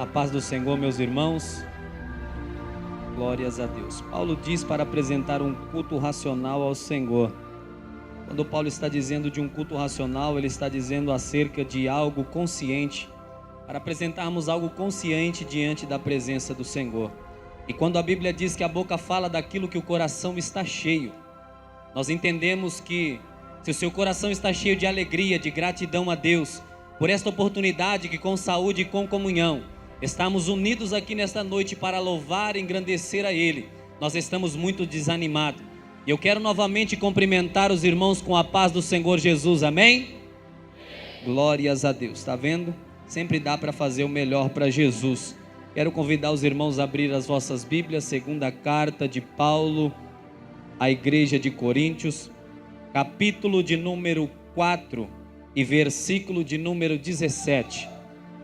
A paz do Senhor, meus irmãos. Glórias a Deus. Paulo diz para apresentar um culto racional ao Senhor. Quando Paulo está dizendo de um culto racional, ele está dizendo acerca de algo consciente, para apresentarmos algo consciente diante da presença do Senhor. E quando a Bíblia diz que a boca fala daquilo que o coração está cheio, nós entendemos que se o seu coração está cheio de alegria, de gratidão a Deus, por esta oportunidade que com saúde e com comunhão, estamos unidos aqui nesta noite para louvar e engrandecer a Ele, nós estamos muito desanimados. E eu quero novamente cumprimentar os irmãos com a paz do Senhor Jesus, amém? Glórias a Deus, está vendo? Sempre dá para fazer o melhor para Jesus. Quero convidar os irmãos a abrir as vossas Bíblias, segunda carta de Paulo à igreja de Coríntios, capítulo de número 4 e versículo de número 17.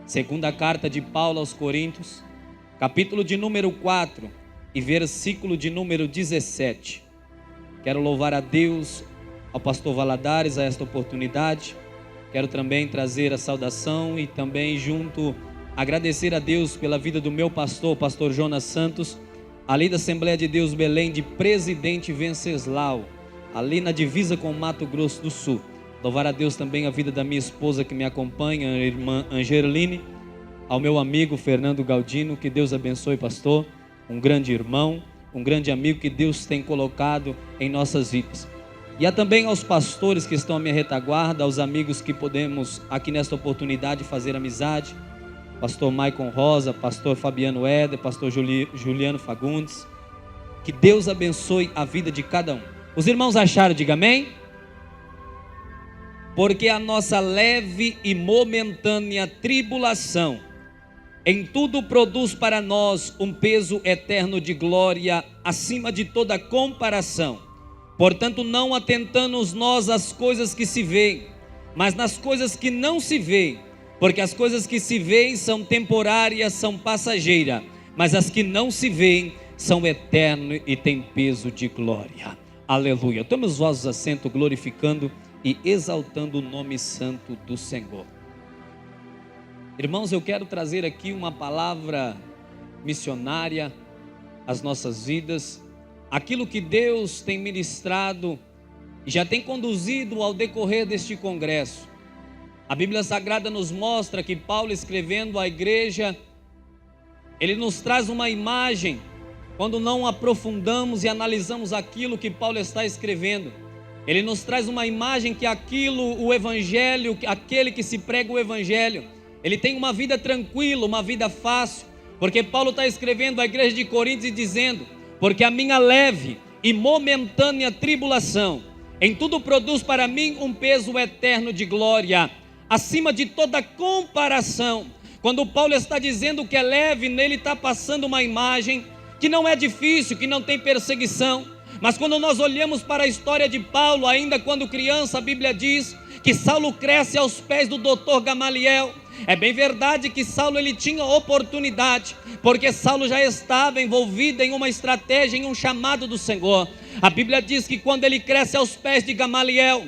Segunda carta de Paulo aos Coríntios, capítulo de número 4 e versículo de número 17. Quero louvar a Deus, ao pastor Valadares, a esta oportunidade. Quero também trazer a saudação e também junto agradecer a Deus pela vida do meu pastor, pastor Jonas Santos, ali da Assembleia de Deus Belém de Presidente Venceslau, ali na divisa com Mato Grosso do Sul. Louvar a Deus também a vida da minha esposa que me acompanha, a irmã Angeline, ao meu amigo Fernando Galdino, que Deus abençoe, pastor, um grande irmão, um grande amigo que Deus tem colocado em nossas vidas. E há também aos pastores que estão à minha retaguarda, aos amigos que podemos aqui nesta oportunidade fazer amizade, pastor Maicon Rosa, pastor Fabiano Éder, pastor Juliano Fagundes, que Deus abençoe a vida de cada um. Os irmãos acharam, diga amém? Porque a nossa leve e momentânea tribulação em tudo produz para nós um peso eterno de glória acima de toda comparação. Portanto, não atentamos nós às coisas que se veem, mas nas coisas que não se veem, porque as coisas que se veem são temporárias, são passageiras, mas as que não se veem são eternas e têm peso de glória. Aleluia. Tome os vossos assentos glorificando e exaltando o nome santo do Senhor. Irmãos, eu quero trazer aqui uma palavra missionária às nossas vidas, aquilo que Deus tem ministrado e já tem conduzido ao decorrer deste congresso. A Bíblia Sagrada nos mostra que Paulo, escrevendo à igreja, ele nos traz uma imagem, quando não aprofundamos e analisamos aquilo que Paulo está escrevendo. Ele nos traz uma imagem que aquilo, o evangelho, aquele que se prega o evangelho, ele tem uma vida tranquila, uma vida fácil, porque Paulo está escrevendo à igreja de Coríntios e dizendo: porque a minha leve e momentânea tribulação em tudo produz para mim um peso eterno de glória, acima de toda comparação. Quando Paulo está dizendo que é leve, nele está passando uma imagem que não é difícil, que não tem perseguição. Mas quando nós olhamos para a história de Paulo, ainda quando criança, a Bíblia diz que Saulo cresce aos pés do doutor Gamaliel. É bem verdade que Saulo ele tinha oportunidade, porque Saulo já estava envolvido em uma estratégia, em um chamado do Senhor. A Bíblia diz que quando ele cresce aos pés de Gamaliel,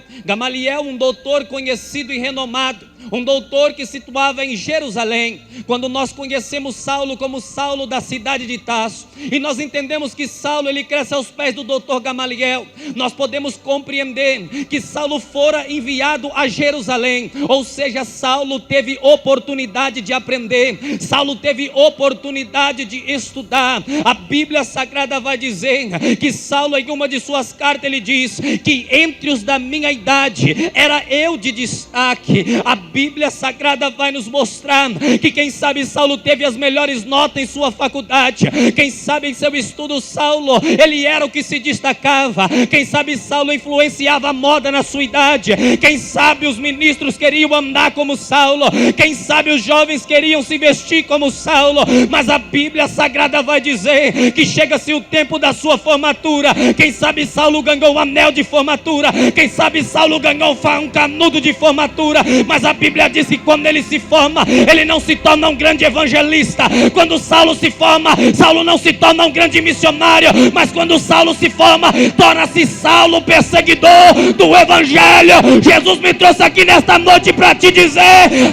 um doutor conhecido e renomado, um doutor que situava em Jerusalém. Quando nós conhecemos Saulo como Saulo da cidade de Tarso, e nós entendemos que Saulo ele cresce aos pés do doutor Gamaliel, nós podemos compreender que Saulo fora enviado a Jerusalém, ou seja, Saulo teve oportunidade de aprender, Saulo teve oportunidade de estudar. A Bíblia Sagrada vai dizer que Saulo, em uma de suas cartas, ele diz que entre os da minha idade era eu de destaque. A Bíblia Sagrada vai nos mostrar que quem sabe Saulo teve as melhores notas em sua faculdade, quem sabe em seu estudo Saulo, ele era o que se destacava, quem sabe Saulo influenciava a moda na sua idade, quem sabe os ministros queriam andar como Saulo, quem sabe os jovens queriam se vestir como Saulo. Mas a Bíblia Sagrada vai dizer que chega-se o tempo da sua formatura, quem sabe Saulo ganhou um anel de formatura, quem sabe Saulo ganhou um canudo de formatura, mas a Bíblia diz que quando ele se forma, ele não se torna um grande evangelista. Quando Saulo se forma, Saulo não se torna um grande missionário, mas quando Saulo se forma, torna-se Saulo, perseguidor do evangelho. Jesus me trouxe aqui nesta noite para te dizer: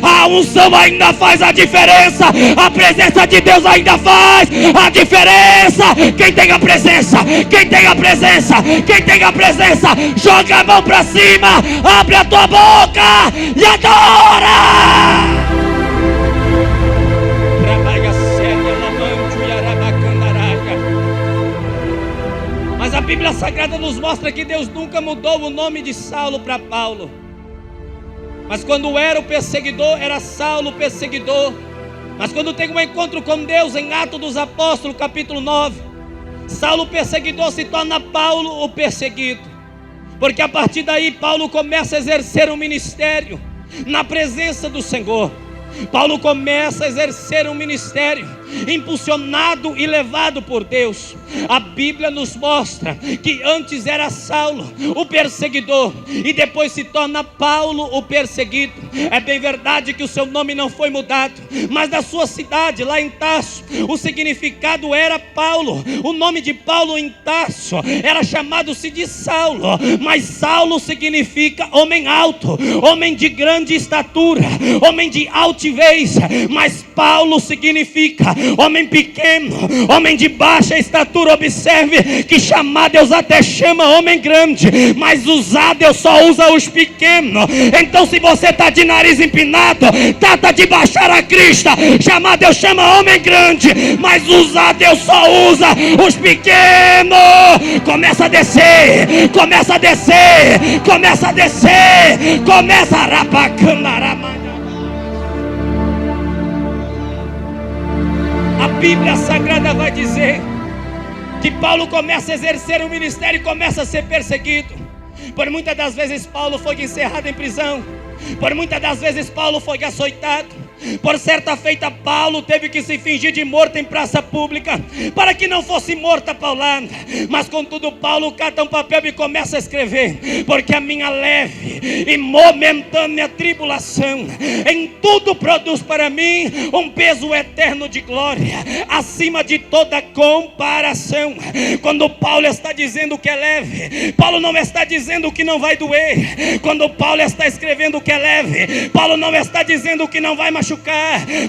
a unção ainda faz a diferença, a presença de Deus ainda faz a diferença. Quem tem a presença, quem tem a presença, quem tem a presença, joga a mão para cima, abre a tua boca e adora. Mas a Bíblia Sagrada nos mostra que Deus nunca mudou o nome de Saulo para Paulo. Mas quando era o perseguidor, era Saulo perseguidor. Mas quando tem um encontro com Deus em Atos dos Apóstolos, capítulo 9, Saulo perseguidor se torna Paulo o perseguido. Porque a partir daí Paulo começa a exercer um ministério na presença do Senhor. Paulo começa a exercer um ministério impulsionado e levado por Deus. A Bíblia nos mostra que antes era Saulo o perseguidor e depois se torna Paulo o perseguido. É bem verdade que o seu nome não foi mudado, mas da sua cidade, lá em Tarso, o significado era Paulo. O nome de Paulo em Tarso era chamado-se de Saulo, mas Saulo significa homem alto, homem de grande estatura, homem de altivez. Mas Paulo significa homem pequeno, homem de baixa estatura. Observe que chamar Deus até chama homem grande, mas usar Deus só usa os pequenos. Então se você está de nariz empinado, trata de baixar a crista. Chamar Deus chama homem grande, mas usar Deus só usa os pequenos. Começa a descer, começa a descer, começa a descer, começa a rapacandaramana. A Bíblia Sagrada vai dizer que Paulo começa a exercer o ministério e começa a ser perseguido. Por muitas das vezes Paulo foi encerrado em prisão. Por muitas das vezes Paulo foi açoitado. Por certa feita Paulo teve que se fingir de morto em praça pública, para que não fosse morta paulada. Mas contudo Paulo cata um papel e começa a escrever: porque a minha leve e momentânea tribulação em tudo produz para mim um peso eterno de glória, acima de toda comparação. Quando Paulo está dizendo que é leve, Paulo não está dizendo que não vai doer. Quando Paulo está escrevendo que é leve, Paulo não está dizendo que não vai machucar.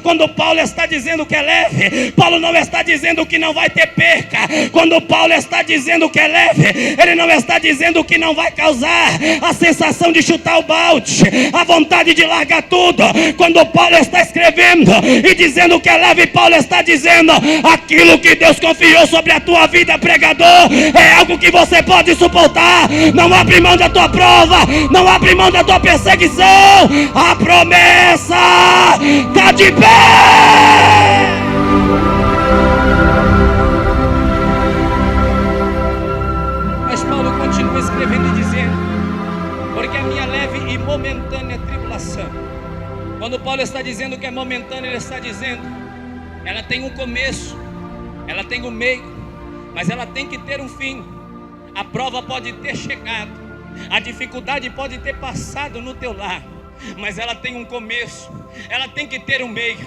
Quando Paulo está dizendo que é leve, Paulo não está dizendo que não vai ter perca. Quando Paulo está dizendo que é leve, ele não está dizendo que não vai causar a sensação de chutar o balde, a vontade de largar tudo. Quando Paulo está escrevendo e dizendo que é leve, Paulo está dizendo: aquilo que Deus confiou sobre a tua vida, pregador, é algo que você pode suportar. Não abre mão da tua prova, não abre mão da tua perseguição. A promessa está de pé. Mas Paulo continua escrevendo e dizendo: porque a minha leve e momentânea tribulação. Quando Paulo está dizendo que é momentânea, ele está dizendo: ela tem um começo, ela tem um meio, mas ela tem que ter um fim. A prova pode ter chegado, a dificuldade pode ter passado no teu lar, mas ela tem um começo, ela tem que ter um meio,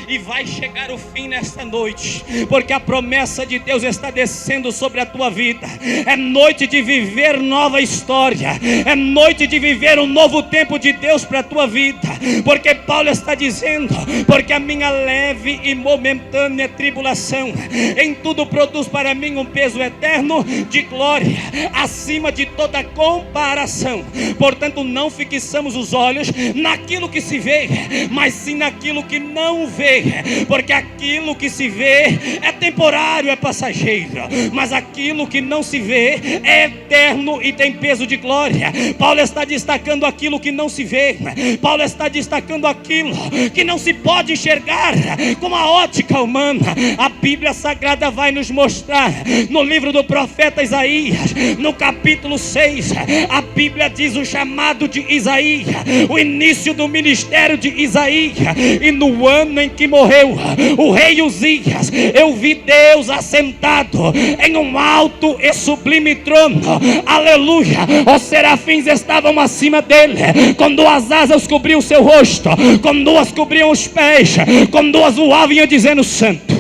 e vai chegar o fim nesta noite, porque a promessa de Deus está descendo sobre a tua vida. É noite de viver nova história, é noite de viver um novo tempo de Deus para a tua vida, porque Paulo está dizendo: porque a minha leve e momentânea tribulação em tudo produz para mim um peso eterno de glória, acima de toda comparação. Portanto, não fixamos os olhos naquilo que se vê, mas sim naquilo que não vê, porque aquilo que se vê é temporário, é passageiro, mas aquilo que não se vê é eterno e tem peso de glória. Paulo está destacando aquilo que não se vê, Paulo está destacando aquilo que não se pode enxergar com a ótica humana. A Bíblia Sagrada vai nos mostrar no livro do profeta Isaías, no capítulo 6, a Bíblia diz o chamado de Isaías, o início do ministério de Isaías. E no ano em que morreu o rei Uzias, eu vi vi Deus assentado em um alto e sublime trono. Aleluia. Os serafins estavam acima dele, com duas asas cobriam o seu rosto, com duas cobriam os pés, com duas voavam e dizendo: Santo,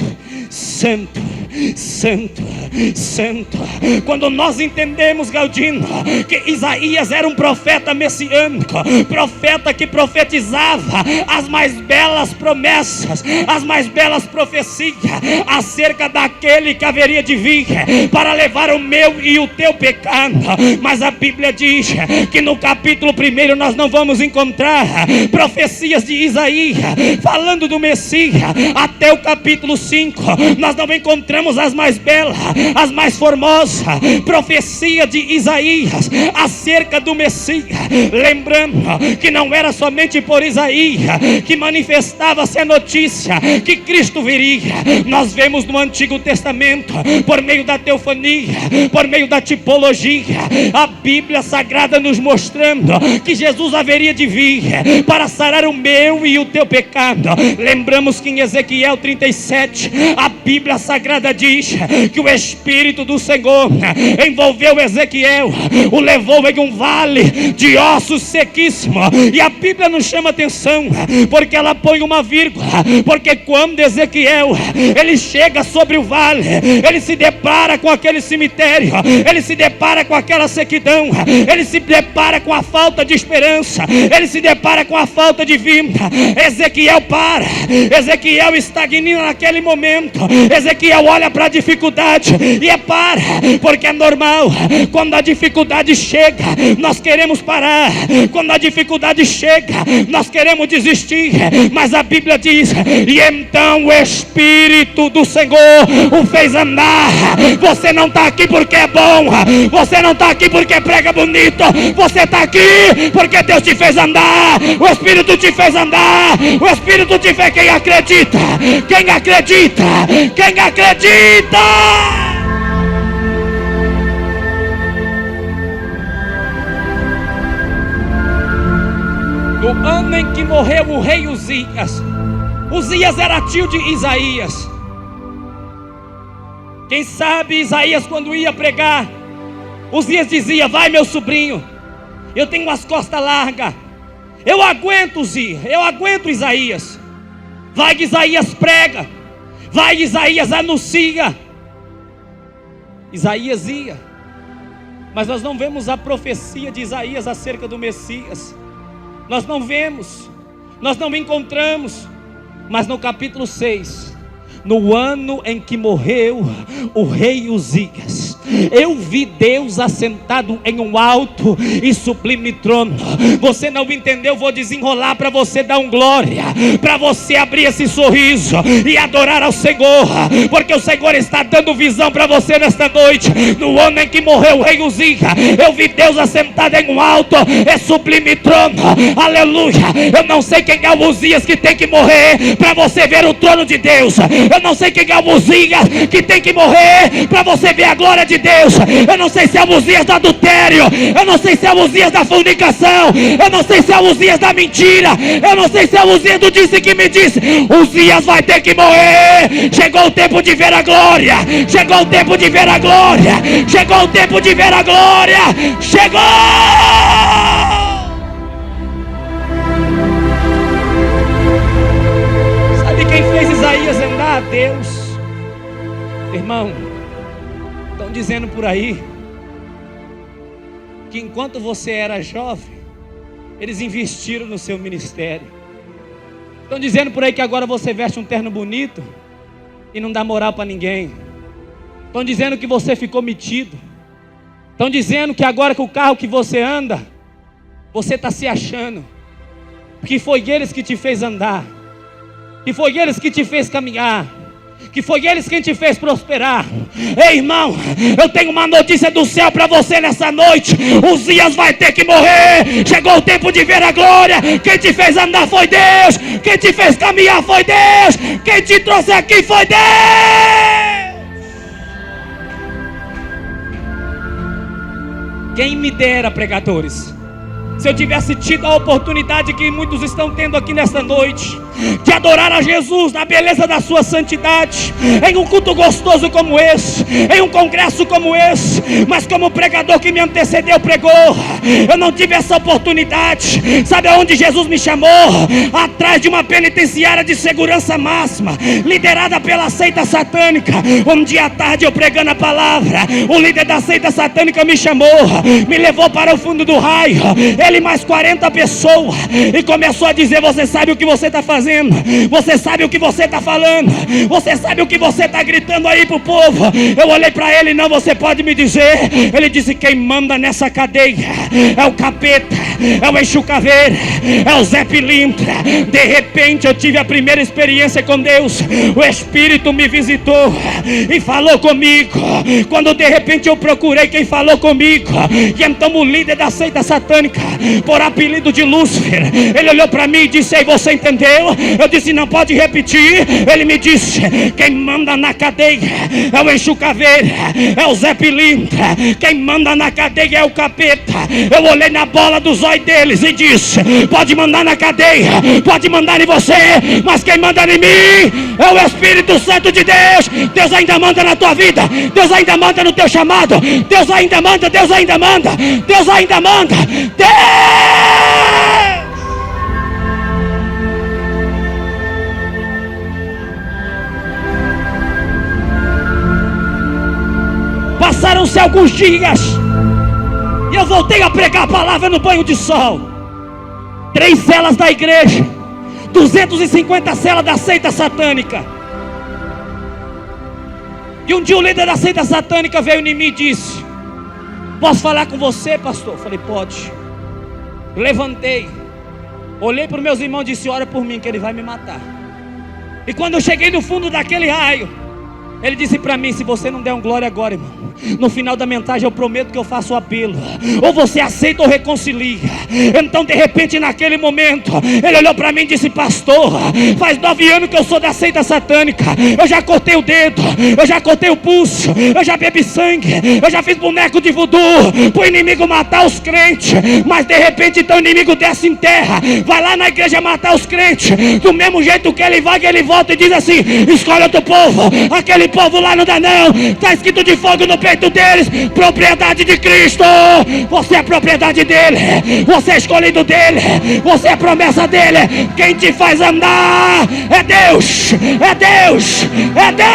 Santo, Santo, Santo. Quando nós entendemos, Galdino, que Isaías era um profeta messiânico, profeta que profetizava as mais belas promessas, as mais belas profecias acerca daquele que haveria de vir para levar o meu e o teu pecado. Mas a Bíblia diz que no capítulo 1 nós não vamos encontrar profecias de Isaías falando do Messias. Até o capítulo 5 nós não encontramos as mais belas, as mais formosas profecias de Isaías acerca do Messias. Lembrando que não era somente por Isaías que manifestava-se a notícia que Cristo viria. Nós vemos no Antigo Testamento, por meio da teofania, por meio da tipologia, a Bíblia Sagrada nos mostrando que Jesus haveria de vir para sarar o meu e o teu pecado. Lembramos que em Ezequiel 37 a Bíblia Sagrada diz que o Espírito do Senhor envolveu Ezequiel, o levou em um vale de ossos sequíssimos. E a Bíblia nos chama atenção, porque ela põe uma vírgula, porque quando Ezequiel ele chega sobre o vale, ele se depara com aquele cemitério, ele se depara com aquela sequidão, ele se depara com a falta de esperança, ele se depara com a falta de vida. Ezequiel para, Ezequiel estagna naquele momento. Ezequiel olha para a dificuldade e para, porque é normal, quando a dificuldade chega, nós queremos parar, quando a dificuldade chega, nós queremos desistir, mas a Bíblia diz: e então o Espírito do Senhor o fez andar. Você não está aqui porque é bom, você não está aqui porque prega bonito, você está aqui porque Deus te fez andar, o Espírito te fez andar, o Espírito te fez. Quem acredita? Quem acredita? Quem acredita? No ano em que morreu o rei Uzias, Uzias era tio de Isaías. Quem sabe Isaías, quando ia pregar, Uzias dizia: vai, meu sobrinho, eu tenho as costas largas, eu aguento Uzias, eu aguento Isaías. Vai que Isaías prega, vai que Isaías anuncia. Isaías ia, mas nós não vemos a profecia de Isaías acerca do Messias. Nós não vemos, nós não encontramos. Mas no capítulo 6, no ano em que morreu o rei Uzias, eu vi Deus assentado em um alto e sublime trono. Você não entendeu? Vou desenrolar para você dar um glória, para você abrir esse sorriso e adorar ao Senhor, porque o Senhor está dando visão para você nesta noite. No ano em que morreu o rei Uzias, eu vi Deus assentado em um alto e sublime trono. Aleluia. Eu não sei quem é o Uzias que tem que morrer para você ver o trono de Deus. Eu não sei quem é o Uzias que tem que morrer para você ver a glória de Deus. Eu não sei se é o Uzias do adultério, eu não sei se é o Uzias da fornicação, eu não sei se é o Uzias da mentira, eu não sei se é o Uzias do disse que me disse. Uzias vai ter que morrer. Chegou o tempo de ver a glória, chegou o tempo de ver a glória, chegou o tempo de ver a glória. Chegou! Sabe quem fez Isaías andar? Deus. Irmão, estão dizendo por aí que enquanto você era jovem, eles investiram no seu ministério. Estão dizendo por aí que agora você veste um terno bonito e não dá moral para ninguém. Estão dizendo que você ficou metido. Estão dizendo que agora com o carro que você anda, você está se achando, que foi eles que te fez andar, que foi eles que te fez caminhar, que foi eles quem te fez prosperar. Ei, irmão, eu tenho uma notícia do céu para você nessa noite. Uzias vai ter que morrer. Chegou o tempo de ver a glória. Quem te fez andar foi Deus, quem te fez caminhar foi Deus, quem te trouxe aqui foi Deus. Quem me dera, pregadores, Se eu tivesse tido a oportunidade que muitos estão tendo aqui nesta noite, de adorar a Jesus na beleza da sua santidade, em um culto gostoso como esse, em um congresso como esse, mas como o pregador que me antecedeu pregou, eu não tive essa oportunidade. Sabe aonde Jesus me chamou? Atrás de uma penitenciária de segurança máxima, liderada pela seita satânica. Um dia à tarde, eu pregando a palavra, o líder da seita satânica me chamou, me levou para o fundo do raio, ele mais 40 pessoas, e começou a dizer: você sabe o que você está fazendo? Você sabe o que você está falando? Você sabe o que você está gritando aí para o povo? Eu olhei para ele: não, você pode me dizer? Ele disse: quem manda nessa cadeia é o capeta, é o Exu Caveira, é o Zé Pilintra. De repente eu tive a primeira experiência com Deus. O Espírito me visitou e falou comigo. Quando de repente eu procurei quem falou comigo, e então o líder da seita satânica, por apelido de Lúcifer, ele olhou para mim e disse: aí, você entendeu? Eu disse: não, pode repetir. Ele me disse: quem manda na cadeia é o Exu Caveira, é o Zé Pilintra. Quem manda na cadeia é o capeta. Eu olhei na bola do zóio deles e disse: pode mandar na cadeia, pode mandar em você, mas quem manda em mim é o Espírito Santo de Deus. Deus ainda manda na tua vida, Deus ainda manda no teu chamado, Deus ainda manda, Deus ainda manda, Deus ainda manda. Passaram-se alguns dias e eu voltei a pregar a palavra no banho de sol. 3 celas da igreja, 250 celas da seita satânica. E um dia o líder da seita satânica veio em mim e disse: posso falar com você, pastor? Eu falei: pode. Levantei, olhei para os meus irmãos e disse: ora por mim que ele vai me matar. E quando eu cheguei no fundo daquele raio, ele disse para mim: se você não der um glória agora, irmão, no final da mensagem eu prometo que eu faço o apelo, ou você aceita ou reconcilia. Então de repente naquele momento ele olhou para mim e disse: pastor, faz 9 anos que eu sou da seita satânica. Eu já cortei o dedo, eu já cortei o pulso, eu já bebi sangue, eu já fiz boneco de voodoo para o inimigo matar os crentes. Mas de repente então o inimigo desce em terra, vai lá na igreja matar os crentes. Do mesmo jeito que ele vai, ele volta e diz assim: escolhe outro povo, aquele povo lá não dá não, está escrito de fogo no peito deles, propriedade de Cristo. Você é propriedade dele, você é escolhido dele, você é promessa dele. Quem te faz andar é Deus, é Deus, é Deus.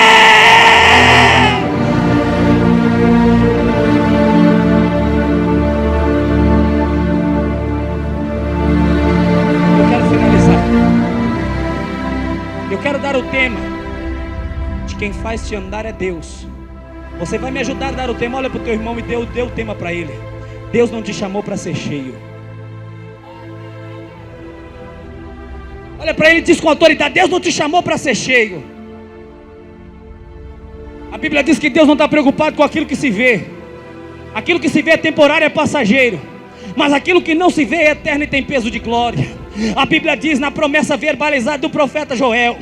Eu quero finalizar. Eu quero dar o tema de quem faz te andar é Deus. Você vai me ajudar a dar o tema. Olha para o teu irmão e dê o tema para ele. Deus não te chamou para ser cheio. Olha para ele e diz com autoridade: Deus não te chamou para ser cheio. A Bíblia diz que Deus não está preocupado com aquilo que se vê. Aquilo que se vê é temporário, é passageiro, mas aquilo que não se vê é eterno e tem peso de glória. A Bíblia diz na promessa verbalizada do profeta Joel,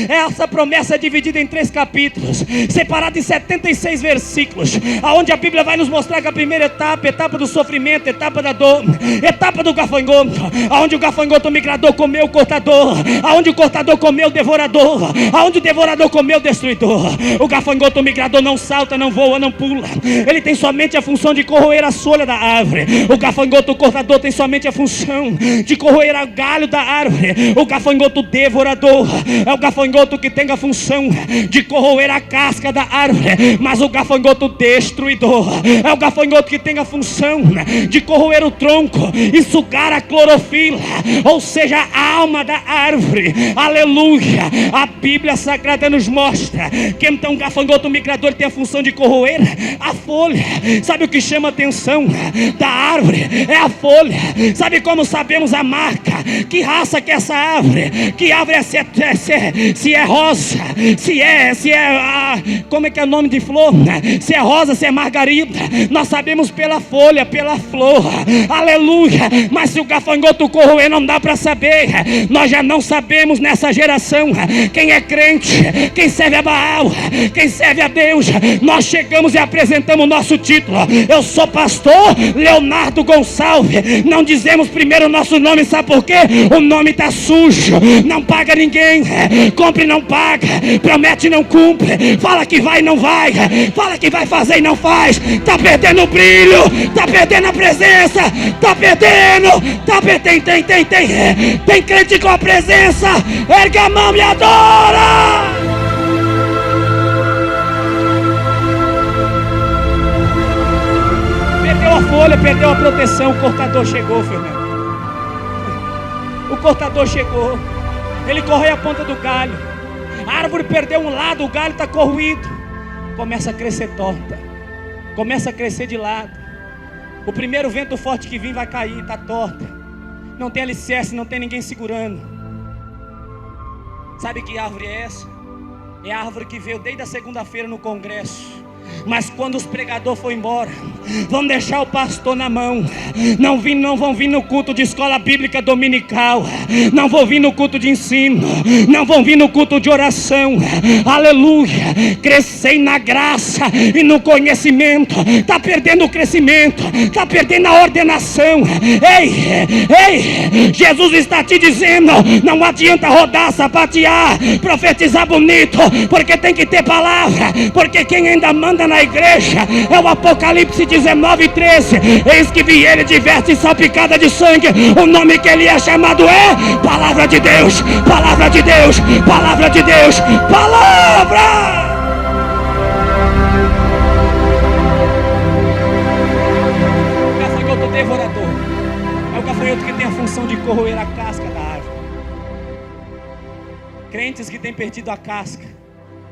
essa promessa é dividida em 3 capítulos, separada em 76 versículos, aonde a Bíblia vai nos mostrar que a primeira etapa, etapa do sofrimento, etapa da dor, etapa do gafanhoto, aonde o gafanhoto migrador comeu o cortador, aonde o cortador comeu o devorador, aonde o devorador comeu o destruidor. O gafanhoto migrador não salta, não voa, não pula, ele tem somente a função de corroer a folha da árvore. O gafanhoto cortador tem somente a função de corroer a galho da árvore. O gafanhoto devorador é o gafanhoto que tem a função de corroer a casca da árvore. Mas o gafanhoto destruidor é o gafanhoto que tem a função de corroer o tronco e sugar a clorofila, ou seja, a alma da árvore. Aleluia! A Bíblia Sagrada nos mostra que então o gafanhoto migrador tem a função de corroer a folha. Sabe o que chama a atenção da árvore? É a folha. Sabe como sabemos a marca Que raça que é essa árvore? Que árvore é se é rosa, como é que é o nome de flor? Se é rosa, se é margarida. Nós sabemos pela folha, pela flor. Aleluia. Mas se o gafanhoto corroer, não dá para saber. Nós já não sabemos nessa geração quem é crente, quem serve a Baal, quem serve a Deus. Nós chegamos e apresentamos o nosso título. Eu sou pastor Leonardo Gonçalves. Não dizemos primeiro o nosso nome, sabe por quê? O nome está sujo, não paga ninguém, compre e não paga, promete e não cumpre, fala que vai e não vai, fala que vai fazer e não faz. Está perdendo o brilho, está perdendo a presença, está perdendo, tem crente com a presença, erga a mão e adora. Perdeu a folha, perdeu a proteção. O cortador chegou, Fernando. O cortador chegou. Ele correu a ponta do galho. A árvore perdeu um lado, o galho está corroído. Começa a crescer torta. Começa a crescer de lado. O primeiro vento forte que vir vai cair, está torta. Não tem alicerce, não tem ninguém segurando. Sabe que árvore é essa? É a árvore que veio desde a segunda-feira no congresso. Mas quando os pregadores foram embora, vão deixar o pastor na mão. Não vão vir no culto de escola bíblica dominical. Não vão vir no culto de ensino. Não vão vir no culto de oração. Aleluia. Crescei na graça e no conhecimento. Está perdendo o crescimento. Está perdendo a ordenação. Ei, Jesus está te dizendo: não adianta rodar, sapatear, profetizar bonito, porque tem que ter palavra. Porque quem ainda manda na igreja é o Apocalipse 19:13. Eis que vi ele de veste salpicada de sangue. O nome que ele é chamado é Palavra de Deus, Palavra de Deus, Palavra de Deus, Palavra. O gafanhoto devorador é o gafanhoto que tem a função de corroer a casca da árvore. Crentes que têm perdido a casca,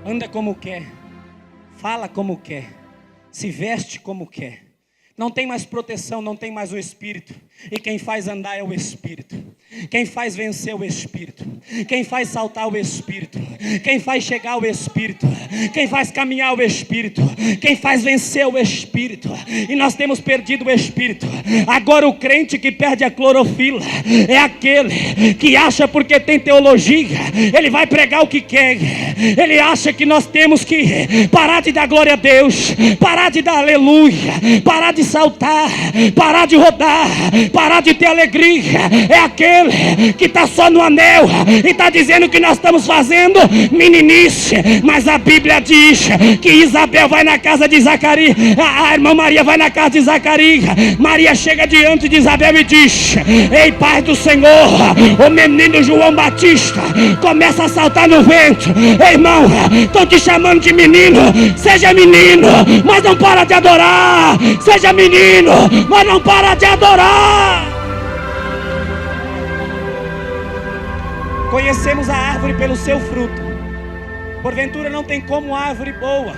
anda como quer, fala como quer, se veste como quer. Não tem mais proteção, não tem mais o Espírito. E quem faz andar é o Espírito. Quem faz vencer o Espírito. Quem faz saltar o Espírito. Quem faz chegar o Espírito. Quem faz caminhar o Espírito. Quem faz vencer o Espírito. E nós temos perdido o Espírito. Agora o crente que perde a clorofila é aquele que acha, porque tem teologia, ele vai pregar o que quer. Ele acha que nós temos que parar de dar glória a Deus, parar de dar aleluia, parar de saltar, parar de rodar, parar de ter alegria. É aquele que está só no anel e está dizendo que nós estamos fazendo meninice. Mas a Bíblia diz que Isabel vai na casa de Zacarias, a irmã Maria vai na casa de Zacarias. Maria chega diante de Isabel e diz: ei, paz do Senhor. O menino João Batista começa a saltar no vento. Ei, irmão, estão te chamando de menino. Seja menino, mas não para de adorar. Seja menino, mas não para de adorar. Conhecemos a árvore pelo seu fruto. Porventura não tem como árvore boa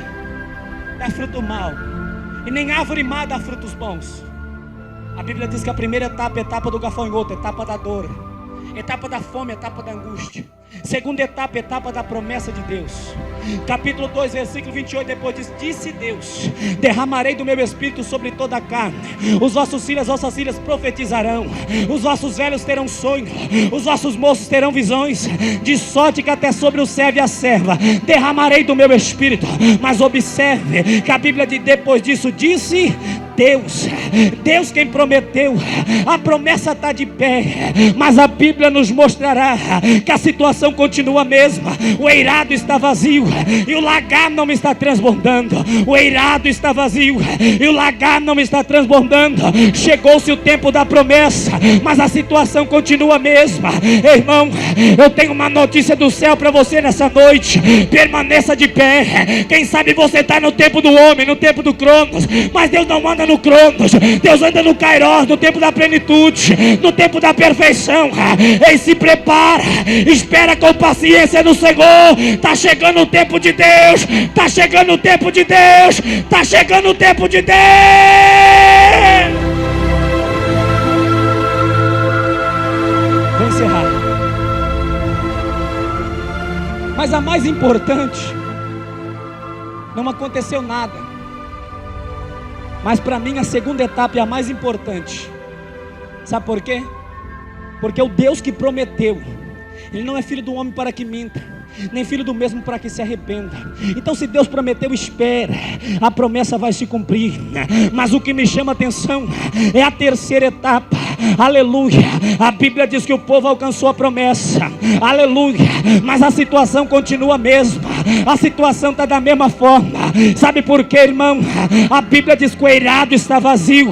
dar fruto mau, e nem árvore má dá frutos bons. A Bíblia diz que a primeira etapa é a etapa do gafanhoto, etapa da dor, etapa da fome, etapa da angústia. Segunda etapa, etapa da promessa de Deus. Capítulo 2, versículo 28, depois diz: disse Deus: derramarei do meu espírito sobre toda a carne. Os vossos filhos, as vossas filhas profetizarão. Os vossos velhos terão sonho. Os vossos moços terão visões. De sorte que até sobre o servo e a serva derramarei do meu espírito. Mas observe que a Bíblia depois disso disse: Deus quem prometeu. A promessa está de pé, mas a Bíblia nos mostrará que a situação continua a mesma. O eirado está vazio e o lagar não está transbordando. O eirado está vazio e o lagar não está transbordando. Chegou-se o tempo da promessa, mas a situação continua a mesma. Irmão, eu tenho uma notícia do céu para você nessa noite: permaneça de pé. Quem sabe você está no tempo do homem, no tempo do Cronos, mas Deus não anda no Cronos. Deus anda no Kairos, no tempo da plenitude, no tempo da perfeição. Ei, se prepara, espera com paciência no Senhor. Está chegando o tempo de Deus. Está chegando o tempo de Deus. Está chegando o tempo de Deus. Mas a mais importante, não aconteceu nada. Mas para mim a segunda etapa é a mais importante. Sabe por quê? Porque o Deus que prometeu, Ele não é filho do homem para que minta, nem filho do mesmo para que se arrependa. Então se Deus prometeu, espera, a promessa vai se cumprir. Mas o que me chama a atenção é a terceira etapa. Aleluia. A Bíblia diz que o povo alcançou a promessa, aleluia, mas a situação continua a mesma. A situação está da mesma forma. Sabe por quê, irmão? A Bíblia diz que o eirado está vazio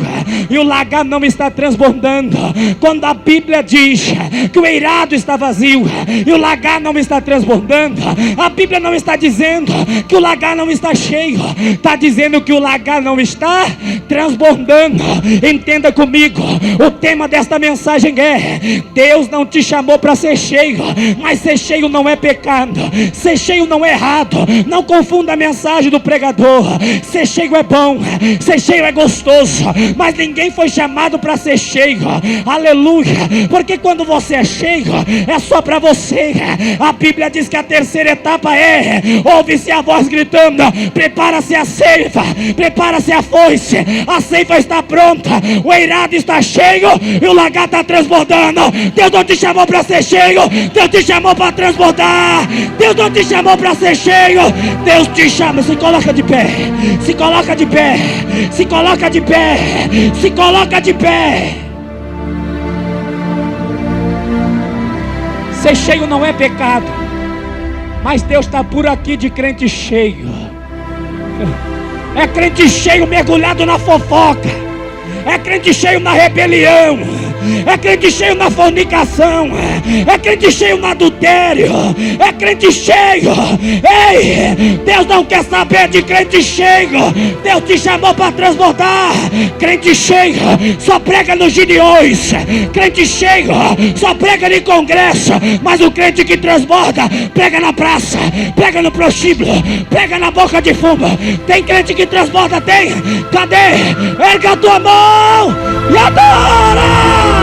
e o lagar não está transbordando. Quando a Bíblia diz que o eirado está vazio e o lagar não está transbordando, a Bíblia não está dizendo que o lagar não está cheio, está dizendo que o lagar não está transbordando. Entenda comigo, o tema desta mensagem é: Deus não te chamou para ser cheio, mas ser cheio não é pecado, ser cheio não é errado. Não confunda a mensagem do pregador. Ser cheio é bom, ser cheio é gostoso, mas ninguém foi chamado para ser cheio, aleluia, porque quando você é cheio, é só para você. A Bíblia diz que a terceira etapa é: ouve-se a voz gritando, prepara-se a ceifa, prepara-se a foice, a ceifa está pronta, o eirado está cheio e o lagar está transbordando. Deus não te chamou para ser cheio, Deus te chamou para transbordar. Deus não te chamou para ser cheio, Deus te chama. Se coloca de pé, se coloca de pé, se coloca de pé, se coloca de pé. Ser cheio não é pecado, mas Deus está por aqui de crente cheio. É crente cheio mergulhado na fofoca, é crente cheio na rebelião, é crente cheio na fornicação, é crente cheio no adultério, é crente cheio. Ei, Deus não quer saber de crente cheio. Deus te chamou para transbordar. Crente cheio só prega nos gideões, crente cheio só prega em congresso, mas o crente que transborda prega na praça, prega no prostíbulo, prega na boca de fumo. Tem crente que transborda? Tem? Cadê? Erga a tua mão e adora!